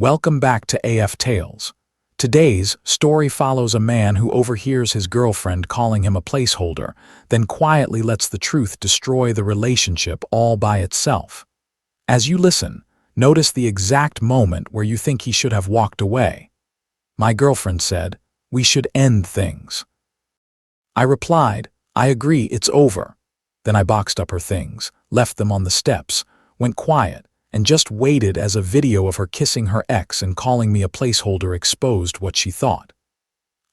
Welcome back to AF Tales. Today's story follows a man who overhears his girlfriend calling him a placeholder, then quietly lets the truth destroy the relationship all by itself. As you listen, notice the exact moment where you think he should have walked away. My girlfriend said, "We should end things." I replied, "I agree, it's over." Then I boxed up her things, left them on the steps, went quiet, and just waited as a video of her kissing her ex and calling me a placeholder exposed what she thought.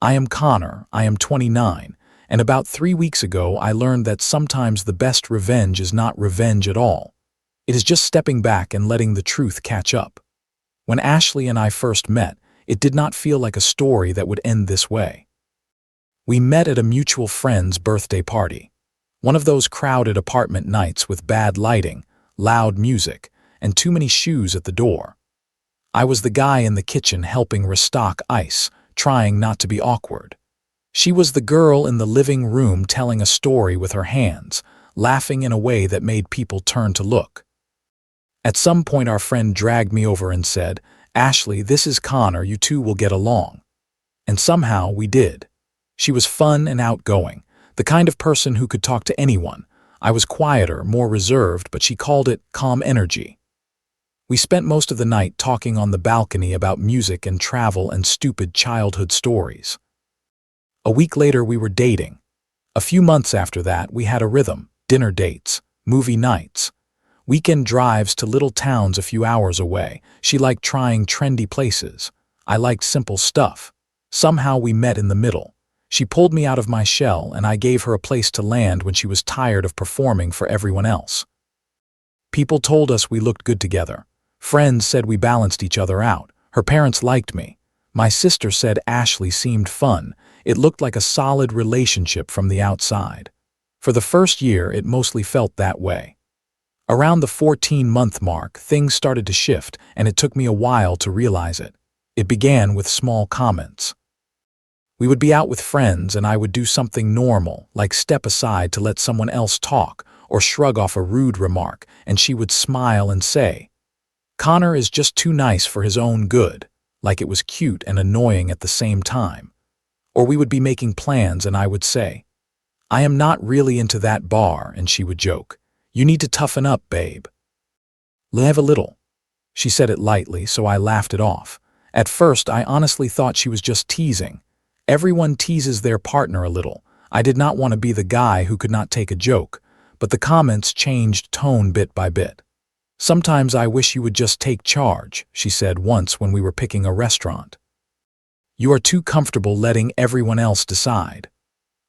I am Connor, I am 29, and about 3 weeks ago I learned that sometimes the best revenge is not revenge at all. It is just stepping back and letting the truth catch up. When Ashley and I first met, it did not feel like a story that would end this way. We met at a mutual friend's birthday party. One of those crowded apartment nights with bad lighting, loud music, and too many shoes at the door. I was the guy in the kitchen helping restock ice, trying not to be awkward. She was the girl in the living room telling a story with her hands, laughing in a way that made people turn to look. At some point our friend dragged me over and said, "Ashley, this is Connor, you two will get along." And somehow we did. She was fun and outgoing, the kind of person who could talk to anyone. I was quieter, more reserved, but she called it calm energy. We spent most of the night talking on the balcony about music and travel and stupid childhood stories. A week later we were dating. A few months after that we had a rhythm, dinner dates, movie nights, weekend drives to little towns a few hours away. She liked trying trendy places. I liked simple stuff. Somehow we met in the middle. She pulled me out of my shell and I gave her a place to land when she was tired of performing for everyone else. People told us we looked good together. Friends said we balanced each other out. Her parents liked me. My sister said Ashley seemed fun. It looked like a solid relationship from the outside. For the first year, it mostly felt that way. Around the 14-month mark, things started to shift, and it took me a while to realize it. It began with small comments. We would be out with friends, and I would do something normal, like step aside to let someone else talk, or shrug off a rude remark, and she would smile and say, "Connor is just too nice for his own good," like it was cute and annoying at the same time. Or we would be making plans and I would say, "I am not really into that bar," and she would joke, "You need to toughen up, babe." "Live a little." She said it lightly, so I laughed it off. At first, I honestly thought she was just teasing. Everyone teases their partner a little. I did not want to be the guy who could not take a joke, but the comments changed tone bit by bit. "Sometimes I wish you would just take charge," she said once when we were picking a restaurant. "You are too comfortable letting everyone else decide."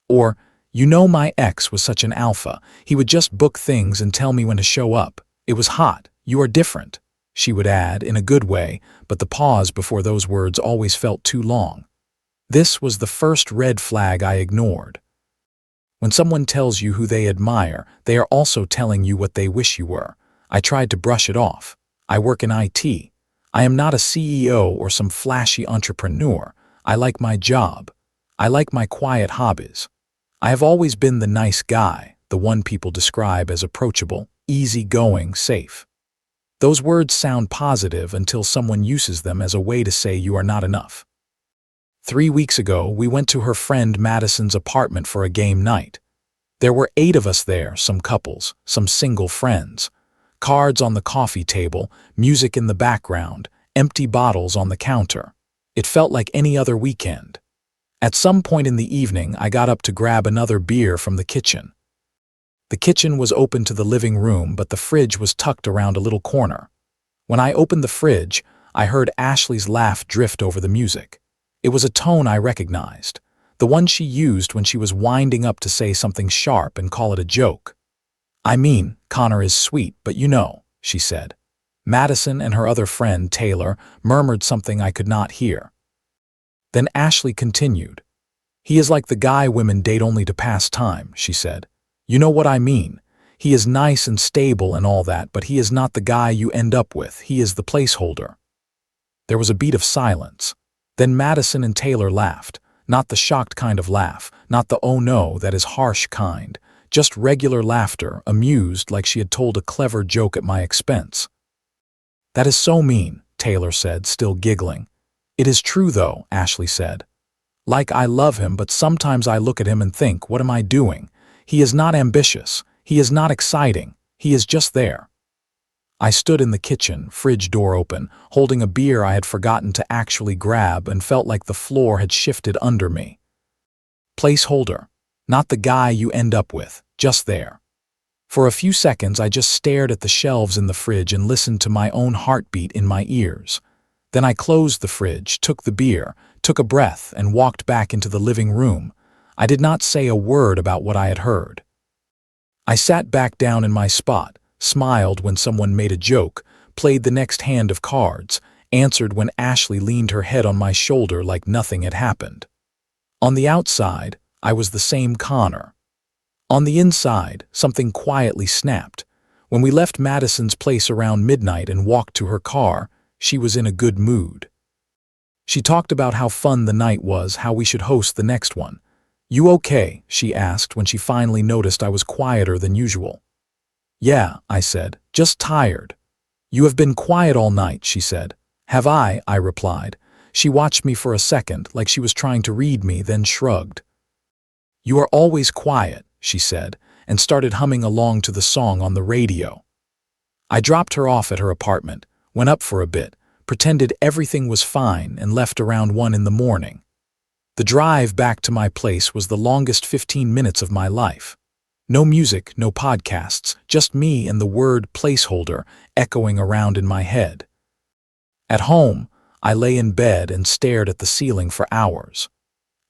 Or, "You know, my ex was such an alpha. He would just book things and tell me when to show up. It was hot. You are different," she would add in a good way, but the pause before those words always felt too long. This was the first red flag I ignored. When someone tells you who they admire, they are also telling you what they wish you were. I tried to brush it off. I work in IT. I am not a CEO or some flashy entrepreneur. I like my job. I like my quiet hobbies. I have always been the nice guy, the one people describe as approachable, easygoing, safe. Those words sound positive until someone uses them as a way to say you are not enough. 3 weeks ago, we went to her friend Madison's apartment for a game night. There were 8 of us there, some couples, some single friends. Cards on the coffee table, music in the background, empty bottles on the counter. It felt like any other weekend. At some point in the evening, I got up to grab another beer from the kitchen. The kitchen was open to the living room, but the fridge was tucked around a little corner. When I opened the fridge, I heard Ashley's laugh drift over the music. It was a tone I recognized, the one she used when she was winding up to say something sharp and call it a joke. "I mean, Connor is sweet, but you know," she said. Madison and her other friend, Taylor, murmured something I could not hear. Then Ashley continued. "He is like the guy women date only to pass time," she said. "You know what I mean. He is nice and stable and all that, but he is not the guy you end up with. He is the placeholder." There was a beat of silence. Then Madison and Taylor laughed, not the shocked kind of laugh, not the "oh no, that is harsh" kind. Just regular laughter, amused like she had told a clever joke at my expense. "That is so mean. Taylor said, still giggling. It is true, though, Ashley said. Like, I love him, but sometimes I look at him and think, what am I doing? He is not ambitious. He is not exciting. He is just there. I stood in the kitchen, fridge door open, holding a beer I had forgotten to actually grab, and felt like the floor had shifted under me. Placeholder. Not the guy you end up with, just there. For a few seconds I just stared at the shelves in the fridge and listened to my own heartbeat in my ears. Then I closed the fridge, took the beer, took a breath, and walked back into the living room. I did not say a word about what I had heard. I sat back down in my spot, smiled when someone made a joke, played the next hand of cards, answered when Ashley leaned her head on my shoulder like nothing had happened. On the outside, I was the same Connor. On the inside, something quietly snapped. When we left Madison's place around midnight and walked to her car, she was in a good mood. She talked about how fun the night was, how we should host the next one. You okay? She asked when she finally noticed I was quieter than usual. Yeah, I said, just tired. You have been quiet all night, she said. Have I replied. She watched me for a second, like she was trying to read me, then shrugged. You are always quiet, she said, and started humming along to the song on the radio. I dropped her off at her apartment, went up for a bit, pretended everything was fine, and left around 1 in the morning. The drive back to my place was the longest 15 minutes of my life. No music, no podcasts, just me and the word placeholder echoing around in my head. At home, I lay in bed and stared at the ceiling for hours.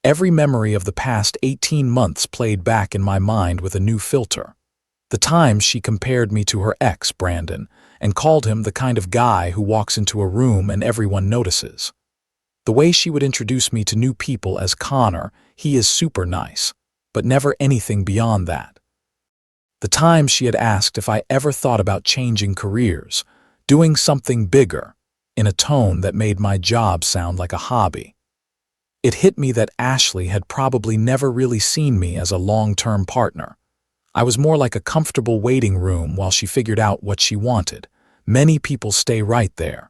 Every memory of the past 18 months played back in my mind with a new filter. The times she compared me to her ex, Brandon, and called him the kind of guy who walks into a room and everyone notices. The way she would introduce me to new people as Connor, he is super nice, but never anything beyond that. The times she had asked if I ever thought about changing careers, doing something bigger, in a tone that made my job sound like a hobby. It hit me that Ashley had probably never really seen me as a long-term partner. I was more like a comfortable waiting room while she figured out what she wanted. Many people stay right there.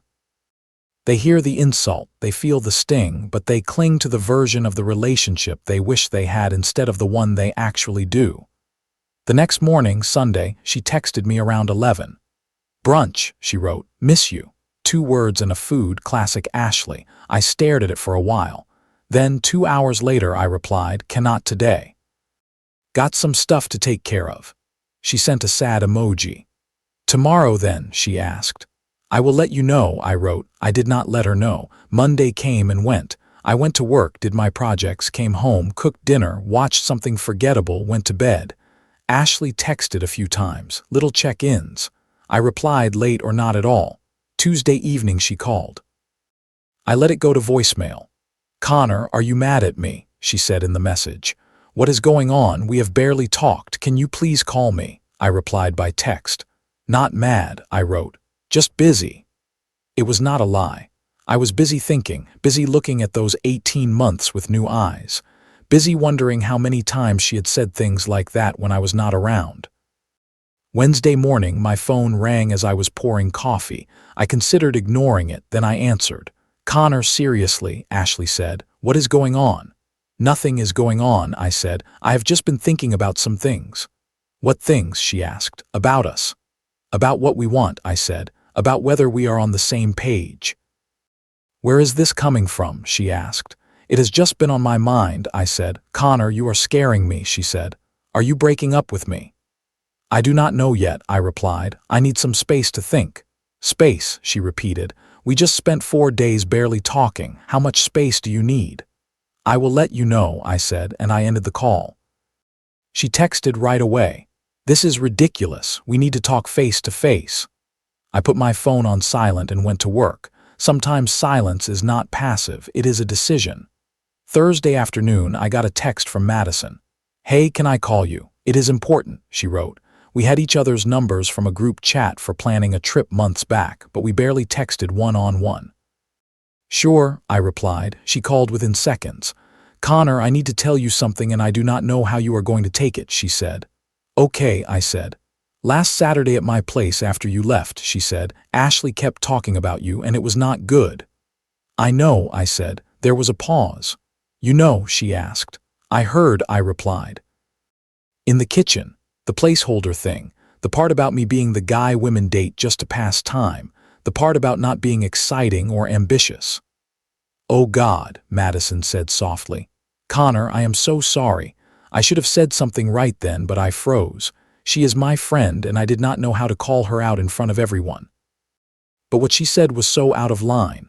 They hear the insult, they feel the sting, but they cling to the version of the relationship they wish they had instead of the one they actually do. The next morning, Sunday, she texted me around 11. Brunch, she wrote, miss you. 2 words and a food, classic Ashley. I stared at it for a while. Then 2 hours later I replied, cannot today. Got some stuff to take care of. She sent a sad emoji. Tomorrow then, she asked. I will let you know, I wrote. I did not let her know. Monday came and went. I went to work, did my projects, came home, cooked dinner, watched something forgettable, went to bed. Ashley texted a few times, little check-ins. I replied late or not at all. Tuesday evening she called. I let it go to voicemail. Connor, are you mad at me? She said in the message. What is going on? We have barely talked. Can you please call me? I replied by text. Not mad, I wrote. Just busy. It was not a lie. I was busy thinking, busy looking at those 18 months with new eyes, busy wondering how many times she had said things like that when I was not around. Wednesday morning, my phone rang as I was pouring coffee. I considered ignoring it, then I answered. Connor, seriously, Ashley said. What is going on? Nothing is going on, I said. I have just been thinking about some things. What things? She asked. About us. About what we want, I said. About whether we are on the same page. Where is this coming from? She asked. It has just been on my mind, I said. Connor, you are scaring me, she said. Are you breaking up with me? I do not know yet, I replied. I need some space to think. Space, she repeated. We just spent 4 days barely talking. How much space do you need? I will let you know, I said, and I ended the call. She texted right away. This is ridiculous. We need to talk face to face. I put my phone on silent and went to work. Sometimes silence is not passive, it is a decision. Thursday afternoon, I got a text from Madison. Hey, can I call you? It is important, she wrote. We had each other's numbers from a group chat for planning a trip months back, but we barely texted one-on-one. Sure, I replied. She called within seconds. Connor, I need to tell you something and I do not know how you are going to take it, she said. Okay, I said. Last Saturday at my place after you left, she said, Ashley kept talking about you and it was not good. I know, I said. There was a pause. You know, she asked. I heard, I replied. In the kitchen, the placeholder thing, the part about me being the guy women date just to pass time, the part about not being exciting or ambitious. Oh God, Madison said softly. Connor, I am so sorry. I should have said something right then, but I froze. She is my friend and I did not know how to call her out in front of everyone. But what she said was so out of line.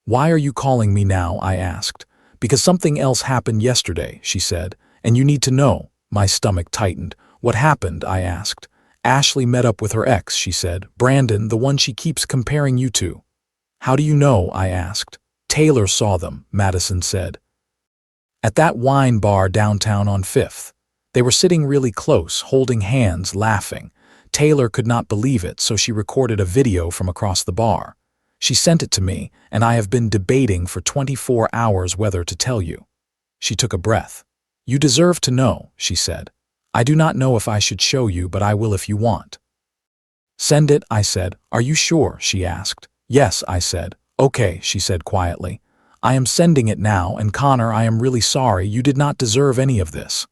Why are you calling me now? I asked. Because something else happened yesterday, she said, and you need to know. My stomach tightened. What happened? I asked. Ashley met up with her ex, she said. Brandon, the one she keeps comparing you to. How do you know? I asked. Taylor saw them, Madison said. At that wine bar downtown on 5th. They were sitting really close, holding hands, laughing. Taylor could not believe it, so she recorded a video from across the bar. She sent it to me, and I have been debating for 24 hours whether to tell you. She took a breath. You deserve to know, she said. I do not know if I should show you, but I will if you want. Send it, I said. Are you sure? She asked. Yes, I said. Okay, she said quietly. I am sending it now, and Connor, I am really sorry. You did not deserve any of this.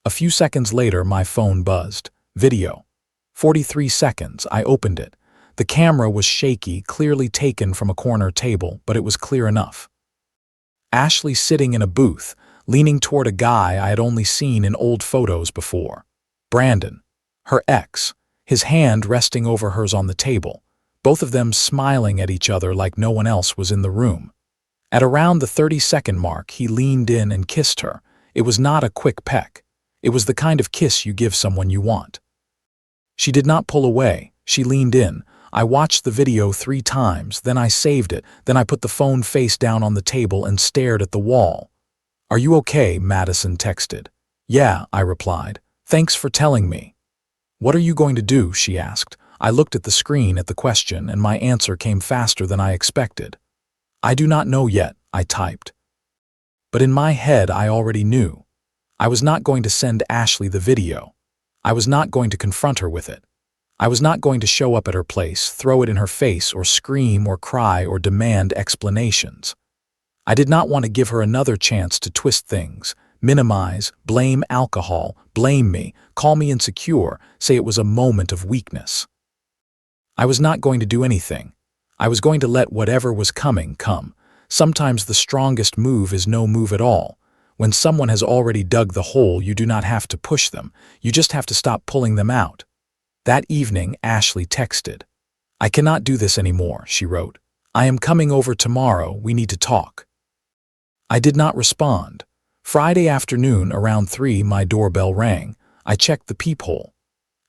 A few seconds later, my phone buzzed. Video. 43 seconds. I opened it. The camera was shaky, clearly taken from a corner table, but it was clear enough. Ashley sitting in a booth, leaning toward a guy I had only seen in old photos before. Brandon, her ex, his hand resting over hers on the table, both of them smiling at each other like no one else was in the room. At around the 30-second mark, he leaned in and kissed her. It was not a quick peck. It was the kind of kiss you give someone you want. She did not pull away. She leaned in. I watched the video 3 times, then I saved it, then I put the phone face down on the table and stared at the wall. Are you okay? Madison texted. Yeah, I replied. Thanks for telling me. What are you going to do? She asked. I looked at the screen at the question and my answer came faster than I expected. I do not know yet, I typed. But in my head I already knew. I was not going to send Ashley the video. I was not going to confront her with it. I was not going to show up at her place, throw it in her face, or scream or cry or demand explanations. I did not want to give her another chance to twist things, minimize, blame alcohol, blame me, call me insecure, say it was a moment of weakness. I was not going to do anything. I was going to let whatever was coming come. Sometimes the strongest move is no move at all. When someone has already dug the hole, you do not have to push them. You just have to stop pulling them out. That evening, Ashley texted. I cannot do this anymore, she wrote. I am coming over tomorrow. We need to talk. I did not respond. Friday afternoon, around 3, my doorbell rang. I checked the peephole.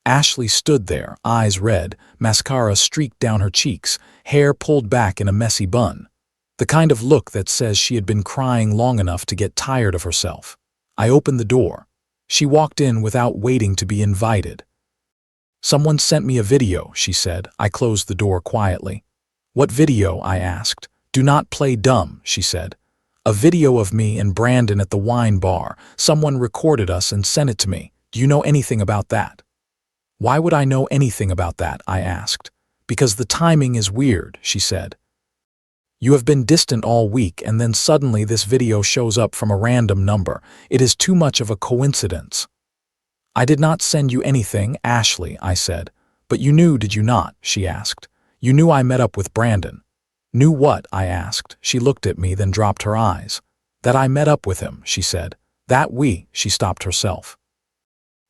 Ashley stood there, eyes red, mascara streaked down her cheeks, hair pulled back in a messy bun. The kind of look that says she had been crying long enough to get tired of herself. I opened the door. She walked in without waiting to be invited. Someone sent me a video, she said. I closed the door quietly. What video? I asked. Do not play dumb, she said. A video of me and Brandon at the wine bar. Someone recorded us and sent it to me. Do you know anything about that? Why would I know anything about that? I asked. Because the timing is weird, she said. You have been distant all week and then suddenly this video shows up from a random number. It is too much of a coincidence. I did not send you anything, Ashley, I said. But you knew, did you not? She asked. You knew I met up with Brandon. Knew what? I asked. She looked at me, then dropped her eyes. That I met up with him, she said. That she stopped herself.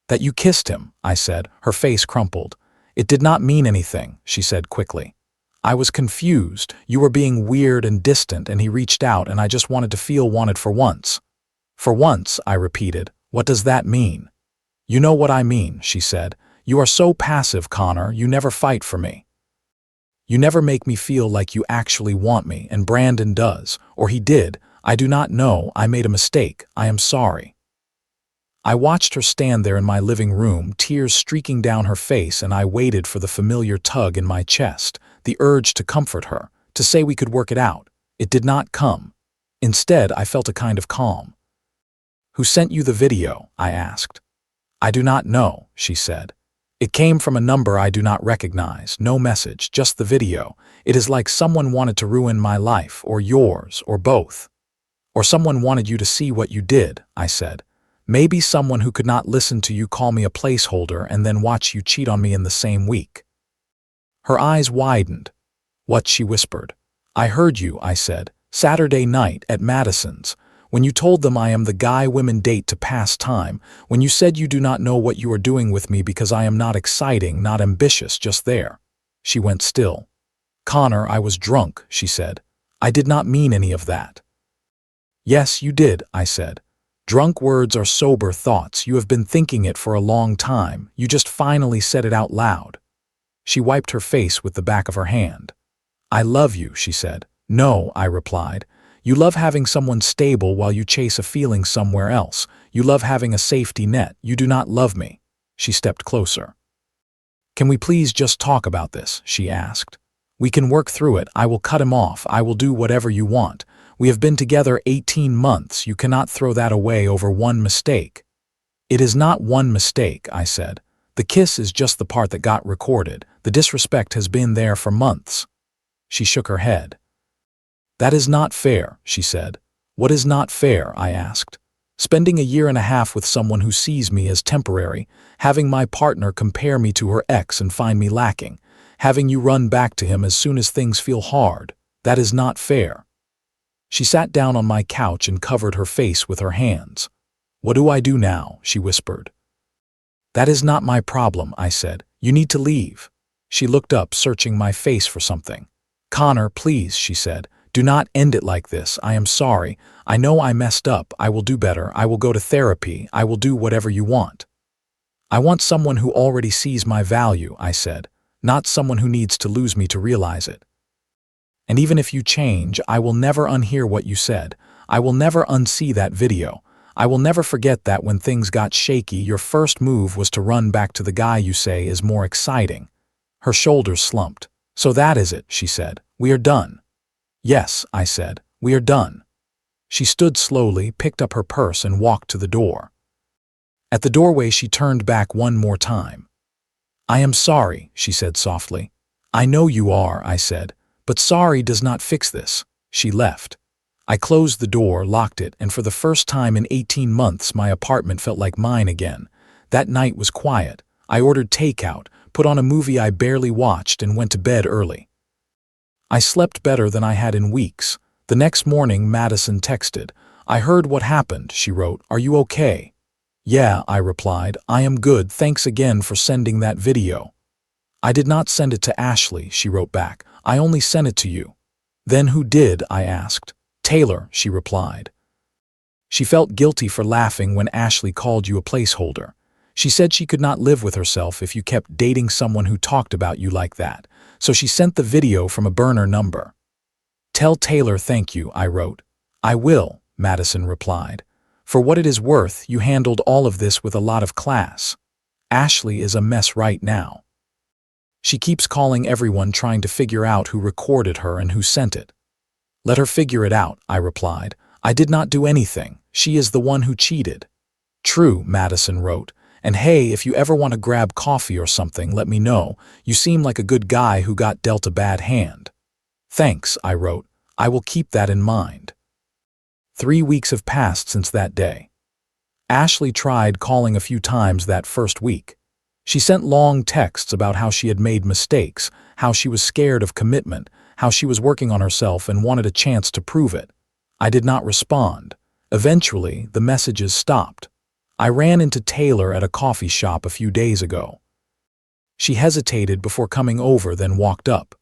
That you kissed him, I said. Her face crumpled. It did not mean anything, she said quickly. I was confused. You were being weird and distant, and he reached out, and I just wanted to feel wanted for once. For once, I repeated. What does that mean? You know what I mean, she said. You are so passive, Connor. You never fight for me. You never make me feel like you actually want me, and Brandon does, or he did. I do not know. I made a mistake. I am sorry. I watched her stand there in my living room, tears streaking down her face, and I waited for the familiar tug in my chest, the urge to comfort her, to say we could work it out. It did not come. Instead, I felt a kind of calm. Who sent you the video? I asked. I do not know, she said. It came from a number I do not recognize, no message, just the video. It is like someone wanted to ruin my life, or yours, or both. Or someone wanted you to see what you did, I said. Maybe someone who could not listen to you call me a placeholder and then watch you cheat on me in the same week. Her eyes widened. What, she whispered. I heard you, I said, Saturday night at Madison's, when you told them I am the guy women date to pass time, when you said you do not know what you are doing with me because I am not exciting, not ambitious, just there. She went still. Connor, I was drunk, she said. I did not mean any of that. Yes, you did, I said. Drunk words are sober thoughts. You have been thinking it for a long time. You just finally said it out loud. She wiped her face with the back of her hand. I love you, she said. No, I replied. You love having someone stable while you chase a feeling somewhere else. You love having a safety net. You do not love me. She stepped closer. Can we please just talk about this? She asked. We can work through it. I will cut him off. I will do whatever you want. We have been together 18 months. You cannot throw that away over one mistake. It is not one mistake, I said. The kiss is just the part that got recorded. The disrespect has been there for months. She shook her head. That is not fair, she said. What is not fair, I asked. Spending a year and a half with someone who sees me as temporary, having my partner compare me to her ex and find me lacking, having you run back to him as soon as things feel hard, that is not fair. She sat down on my couch and covered her face with her hands. What do I do now? She whispered. That is not my problem, I said. You need to leave. She looked up, searching my face for something. Connor, please, she said. Do not end it like this. I am sorry. I know I messed up. I will do better. I will go to therapy. I will do whatever you want. I want someone who already sees my value, I said, not someone who needs to lose me to realize it. And even if you change, I will never unhear what you said. I will never unsee that video. I will never forget that when things got shaky, your first move was to run back to the guy you say is more exciting. Her shoulders slumped. So that is it, she said. We are done. Yes, I said. We are done. She stood slowly, picked up her purse and walked to the door. At the doorway, she turned back one more time. I am sorry, she said softly. I know you are, I said, but sorry does not fix this. She left. I closed the door, locked it, and for the first time in 18 months, my apartment felt like mine again. That night was quiet. I ordered takeout, put on a movie I barely watched, and went to bed early. I slept better than I had in weeks. The next morning, Madison texted. I heard what happened, she wrote. Are you okay? Yeah, I replied. I am good. Thanks again for sending that video. I did not send it to Ashley, she wrote back. I only sent it to you. Then who did? I asked. Taylor, she replied. She felt guilty for laughing when Ashley called you a placeholder. She said she could not live with herself if you kept dating someone who talked about you like that, so she sent the video from a burner number. Tell Taylor thank you, I wrote. I will, Madison replied. For what it is worth, you handled all of this with a lot of class. Ashley is a mess right now. She keeps calling everyone trying to figure out who recorded her and who sent it. Let her figure it out, I replied. I did not do anything. She is the one who cheated. True, Madison wrote. And hey, if you ever want to grab coffee or something, let me know. You seem like a good guy who got dealt a bad hand. Thanks, I wrote. I will keep that in mind. 3 weeks have passed since that day. Ashley tried calling a few times that first week. She sent long texts about how she had made mistakes, how she was scared of commitment, how she was working on herself and wanted a chance to prove it. I did not respond. Eventually, the messages stopped. I ran into Taylor at a coffee shop a few days ago. She hesitated before coming over, then walked up.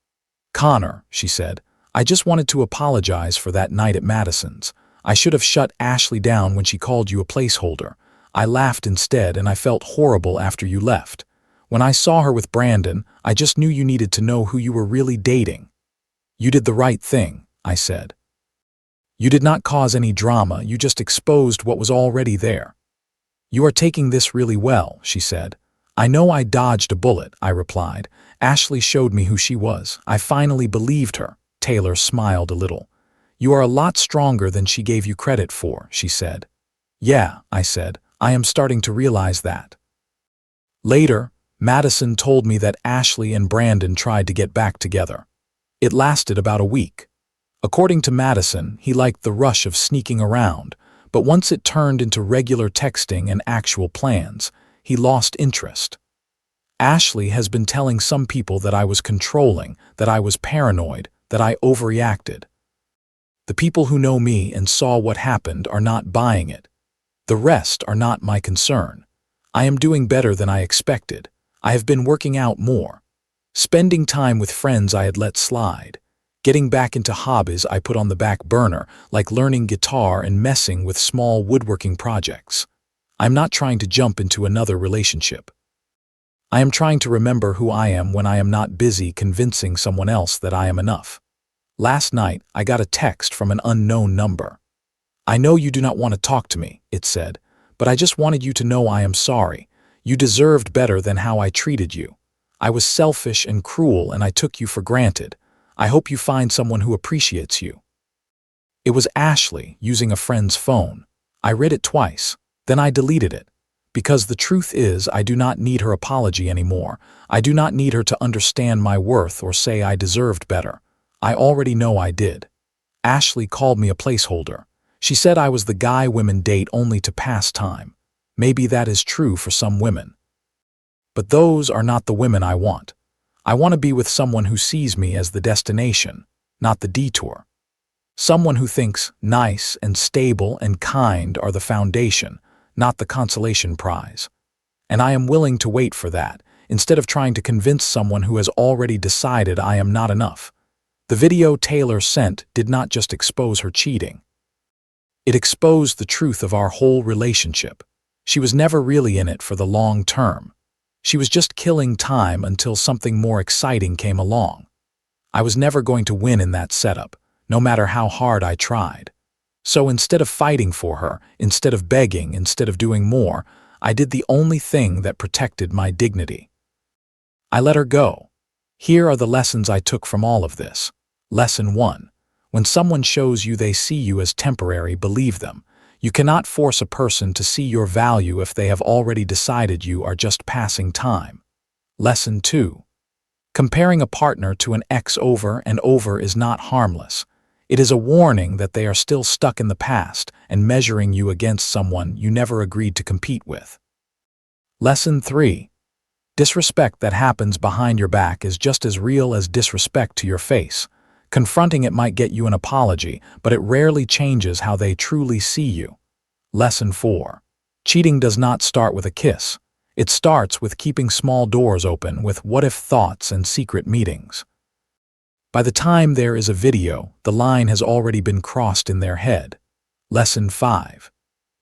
Connor, she said, I just wanted to apologize for that night at Madison's. I should have shut Ashley down when she called you a placeholder. I laughed instead and I felt horrible after you left. When I saw her with Brandon, I just knew you needed to know who you were really dating. You did the right thing, I said. You did not cause any drama, you just exposed what was already there. You are taking this really well, she said. I know I dodged a bullet, I replied. Ashley showed me who she was. I finally believed her. Taylor smiled a little. You are a lot stronger than she gave you credit for, she said. Yeah, I said. I am starting to realize that. Later, Madison told me that Ashley and Brandon tried to get back together. It lasted about a week. According to Madison, he liked the rush of sneaking around, but once it turned into regular texting and actual plans, he lost interest. Ashley has been telling some people that I was controlling, that I was paranoid, that I overreacted. The people who know me and saw what happened are not buying it. The rest are not my concern. I am doing better than I expected. I have been working out more, spending time with friends I had let slide, getting back into hobbies I put on the back burner, like learning guitar and messing with small woodworking projects. I'm not trying to jump into another relationship. I am trying to remember who I am when I am not busy convincing someone else that I am enough. Last night, I got a text from an unknown number. "I know you do not want to talk to me," it said, "but I just wanted you to know I am sorry. You deserved better than how I treated you. I was selfish and cruel and I took you for granted. I hope you find someone who appreciates you." It was Ashley using a friend's phone. I read it twice, then I deleted it. Because the truth is, I do not need her apology anymore. I do not need her to understand my worth or say I deserved better. I already know I did. Ashley called me a placeholder. She said I was the guy women date only to pass time. Maybe that is true for some women. But those are not the women I want. I want to be with someone who sees me as the destination, not the detour. Someone who thinks nice and stable and kind are the foundation, not the consolation prize. And I am willing to wait for that, instead of trying to convince someone who has already decided I am not enough. The video Taylor sent did not just expose her cheating. It exposed the truth of our whole relationship. She was never really in it for the long term. She was just killing time until something more exciting came along. I was never going to win in that setup, no matter how hard I tried. So instead of fighting for her, instead of begging, instead of doing more, I did the only thing that protected my dignity. I let her go. Here are the lessons I took from all of this. Lesson 1. When someone shows you they see you as temporary, believe them. You cannot force a person to see your value if they have already decided you are just passing time. Lesson 2. Comparing a partner to an ex over and over is not harmless. It is a warning that they are still stuck in the past and measuring you against someone you never agreed to compete with. Lesson 3. Disrespect that happens behind your back is just as real as disrespect to your face. Confronting it might get you an apology, but it rarely changes how they truly see you. Lesson 4. Cheating does not start with a kiss. It starts with keeping small doors open with what-if thoughts and secret meetings. By the time there is a video, the line has already been crossed in their head. Lesson 5.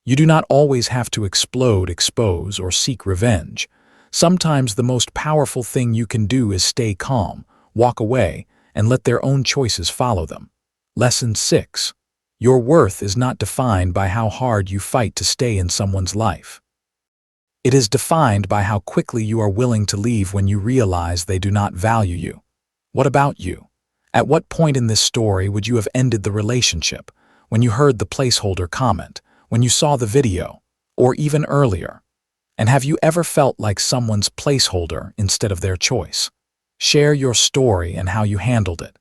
You do not always have to explode, expose, or seek revenge. Sometimes the most powerful thing you can do is stay calm, walk away, and let their own choices follow them. Lesson 6. Your worth is not defined by how hard you fight to stay in someone's life. It is defined by how quickly you are willing to leave when you realize they do not value you. What about you? At what point in this story would you have ended the relationship? When you heard the placeholder comment, when you saw the video, or even earlier? And have you ever felt like someone's placeholder instead of their choice? Share your story and how you handled it.